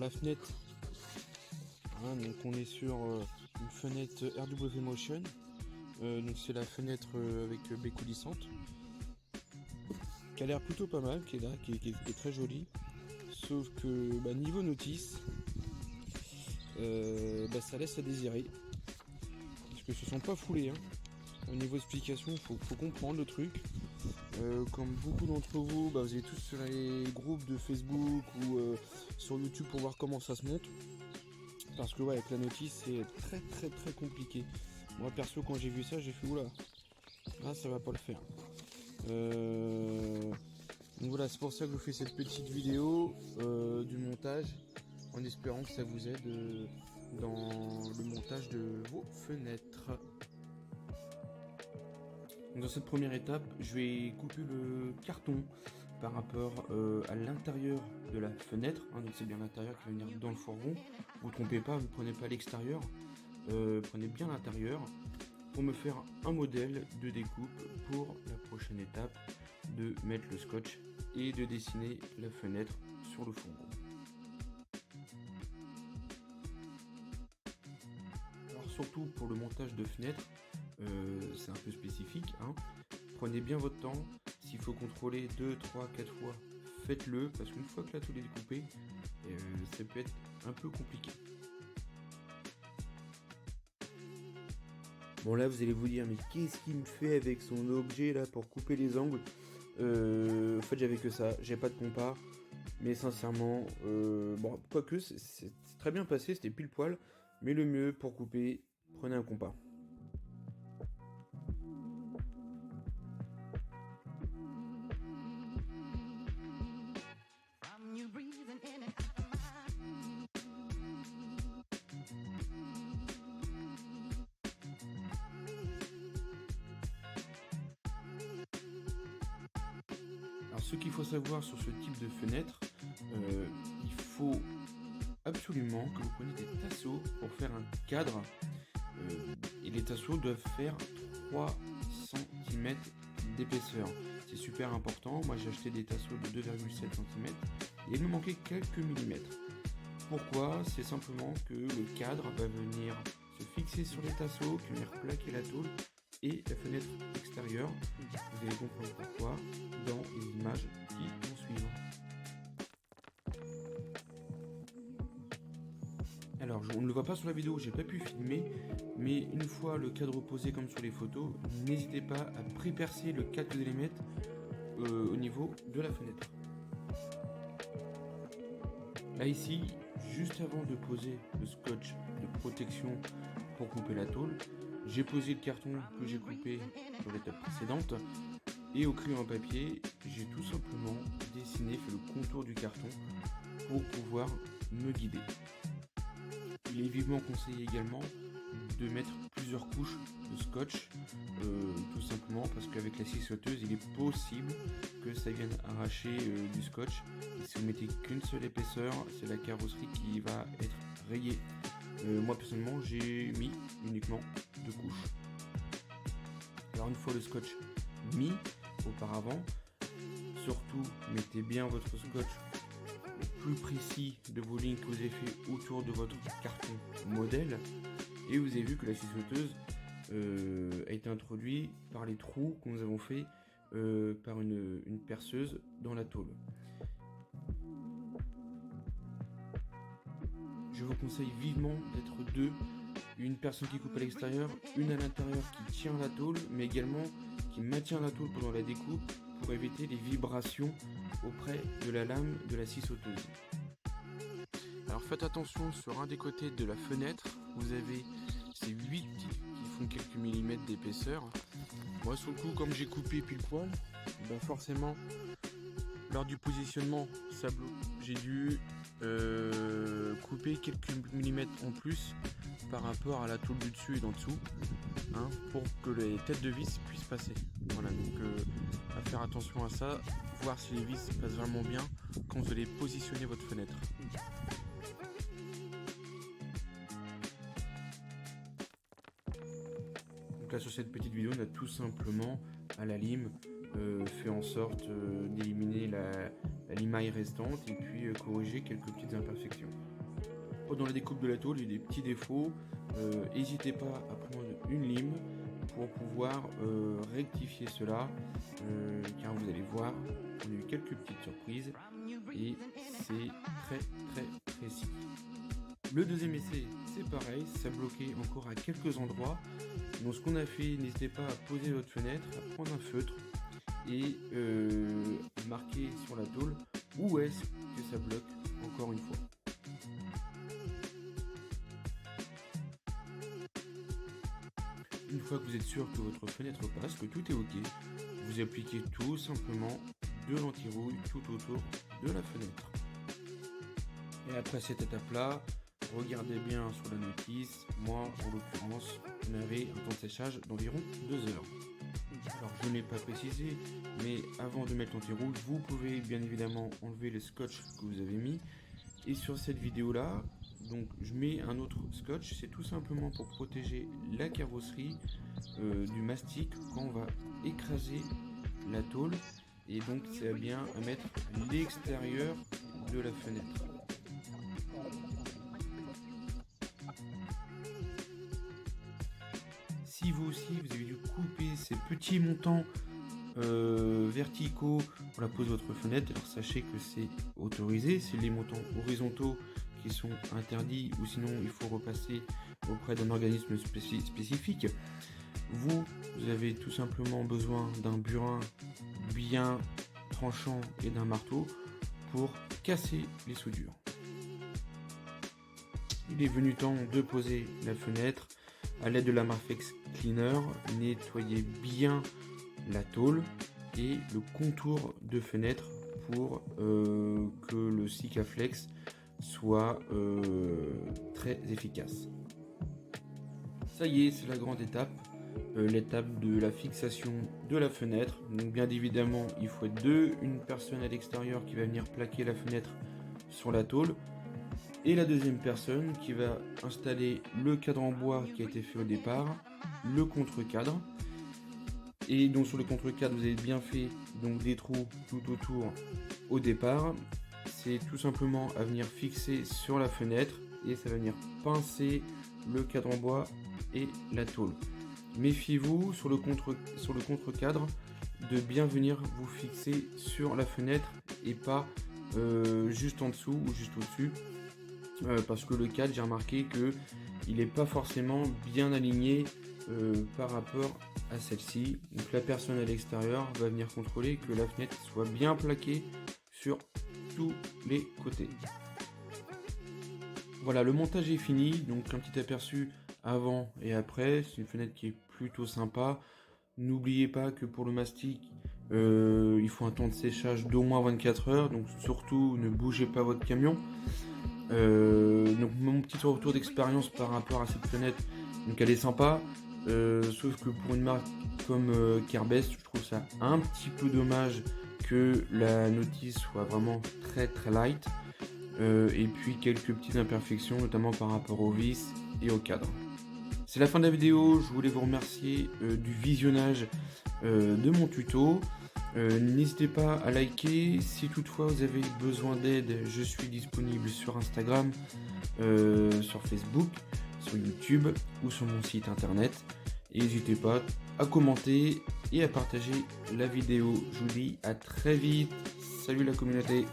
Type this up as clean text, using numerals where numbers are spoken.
la fenêtre. Hein, donc on est sur une fenêtre RW Motion. Donc c'est la fenêtre avec baie coulissante. Qui a l'air plutôt pas mal, qui est là, qui est très jolie. Sauf que niveau notice, ça laisse à désirer. Parce que ce sont pas foulés. Hein. Au niveau explication, faut comprendre le truc. Comme beaucoup d'entre vous, vous êtes tous sur les groupes de Facebook ou sur YouTube pour voir comment ça se monte. Parce que avec la notice c'est très compliqué. Moi perso quand j'ai vu ça j'ai fait oula, là ça va pas le faire. Donc voilà, c'est pour ça que je vous fais cette petite vidéo du montage en espérant que ça vous aide dans le montage de vos fenêtres. Donc dans cette première étape, je vais couper le carton par rapport à l'intérieur de la fenêtre. Hein, donc c'est bien l'intérieur qui va venir dans le fourgon. Vous ne trompez pas, vous ne prenez pas l'extérieur. Prenez bien l'intérieur pour me faire un modèle de découpe pour la prochaine étape de mettre le scotch et de dessiner la fenêtre sur le fourgon. Alors surtout pour le montage de fenêtres, c'est un peu spécifique, hein. Prenez bien votre temps, s'il faut contrôler 2, 3, 4 fois, faites-le, parce qu'une fois que la tôle est découpée, ça peut être un peu compliqué. Bon là vous allez vous dire, mais qu'est-ce qu'il me fait avec son objet là pour couper les angles? En fait j'avais que ça, j'ai pas de compas, mais sincèrement, quoique c'est très bien passé, c'était pile poil, mais le mieux pour couper, prenez un compas. Alors ce qu'il faut savoir sur ce type de fenêtre, il faut absolument que vous preniez des tasseaux pour faire un cadre. Et les tasseaux doivent faire 3 cm d'épaisseur. C'est super important. Moi j'ai acheté des tasseaux de 2,7 cm et il me manquait quelques millimètres. Pourquoi? C'est simplement que le cadre va venir se fixer sur les tasseaux, qui vont venir plaquer la tôle et la fenêtre extérieure. Vous allez comprendre pourquoi dans les images qui vont suivre. Alors on ne le voit pas sur la vidéo, j'ai pas pu filmer, mais une fois le cadre posé comme sur les photos, n'hésitez pas à pré-percer le cadre que vous allez mettre au niveau de la fenêtre. Là ici, juste avant de poser le scotch de protection pour couper la tôle, j'ai posé le carton que j'ai coupé sur l'étape précédente et au crayon à papier, j'ai tout simplement dessiné, fait le contour du carton pour pouvoir me guider. Il est vivement conseillé également de mettre plusieurs couches de scotch, tout simplement parce qu'avec la scie sauteuse, il est possible que ça vienne arracher du scotch. Et si vous mettez qu'une seule épaisseur, c'est la carrosserie qui va être rayée. Moi personnellement, j'ai mis uniquement 2 couches. Alors une fois le scotch mis auparavant, surtout mettez bien votre scotch plus précis de vos lignes que vous avez fait autour de votre carton modèle, et vous avez vu que la scie sauteuse a été introduite par les trous que nous avons fait par une perceuse dans la tôle. Je vous conseille vivement d'être deux, une personne qui coupe à l'extérieur, une à l'intérieur qui tient la tôle, mais également qui maintient la tôle pendant la découpe pour éviter les vibrations auprès de la lame de la scie sauteuse. Alors faites attention, sur un des côtés de la fenêtre, vous avez ces 8 qui font quelques millimètres d'épaisseur. Moi sur le coup, comme j'ai coupé pile poil, forcément, lors du positionnement, ça bloque. J'ai dû couper quelques millimètres en plus par rapport à la tôle du dessus et d'en dessous, hein, pour que les têtes de vis puissent passer. Voilà, donc à faire attention à ça, voir si les vis passent vraiment bien quand vous allez positionner votre fenêtre. Donc là sur cette petite vidéo, on a tout simplement à la lime fait en sorte d'éliminer la limaille restante et puis corriger quelques petites imperfections. Pendant la découpe de la tôle, il y a des petits défauts. N'hésitez pas à prendre une lime pour pouvoir rectifier cela, car vous allez voir, on a eu quelques petites surprises et c'est très précis. Le deuxième essai, c'est pareil, ça bloquait encore à quelques endroits. Donc ce qu'on a fait, n'hésitez pas à poser votre fenêtre, à prendre un feutre et marquer sur la tôle où est-ce que ça bloque encore une fois. Une fois que vous êtes sûr que votre fenêtre passe, que tout est ok, vous appliquez tout simplement de l'anti-rouille tout autour de la fenêtre. Et après cette étape-là, regardez bien sur la notice. Moi, en l'occurrence, on avait un temps de séchage d'environ 2 heures. Alors, je ne l'ai pas précisé, mais avant de mettre l'anti-rouille, vous pouvez bien évidemment enlever le scotch que vous avez mis. Et sur cette vidéo-là, donc je mets un autre scotch, c'est tout simplement pour protéger la carrosserie du mastic quand on va écraser la tôle. Et donc c'est bien à mettre l'extérieur de la fenêtre. Si vous aussi vous avez dû couper ces petits montants verticaux pour la pose de votre fenêtre, alors sachez que c'est autorisé, c'est les montants horizontaux qui sont interdits ou sinon il faut repasser auprès d'un organisme spécifique. Vous avez tout simplement besoin d'un burin bien tranchant et d'un marteau pour casser les soudures. Il est venu temps de poser la fenêtre. À l'aide de la Marfex Cleaner, nettoyez bien la tôle et le contour de fenêtre pour que le Sikaflex soit très efficace. Ça y est, c'est la grande étape, l'étape de la fixation de la fenêtre. Donc bien évidemment, il faut être deux, une personne à l'extérieur qui va venir plaquer la fenêtre sur la tôle et la deuxième personne qui va installer le cadre en bois qui a été fait au départ, le contre-cadre. Et donc sur le contre-cadre, vous avez bien fait donc des trous tout autour au départ. C'est tout simplement à venir fixer sur la fenêtre et ça va venir pincer le cadre en bois et la tôle. Méfiez-vous sur le contre-cadre de bien venir vous fixer sur la fenêtre et pas juste en dessous ou juste au-dessus. Parce que le cadre, j'ai remarqué que il n'est pas forcément bien aligné par rapport à celle-ci. Donc la personne à l'extérieur va venir contrôler que la fenêtre soit bien plaquée sur tous les côtés. Voilà, le montage est fini, donc un petit aperçu avant et après. C'est une fenêtre qui est plutôt sympa. N'oubliez pas que pour le mastic, il faut un temps de séchage d'au moins 24 heures, donc surtout ne bougez pas votre camion. Donc mon petit retour d'expérience par rapport à cette fenêtre, donc elle est sympa, sauf que pour une marque comme Kerbest, je trouve ça un petit peu dommage que la notice soit vraiment très light, et puis quelques petites imperfections notamment par rapport aux vis et au cadre. C'est la fin de la vidéo, je voulais vous remercier du visionnage de mon tuto. N'hésitez pas à liker. Si toutefois vous avez besoin d'aide, je suis disponible sur Instagram, sur Facebook, sur YouTube ou sur mon site internet. Et n'hésitez pas à commenter et à partager la vidéo. Je vous dis à très vite. Salut la communauté.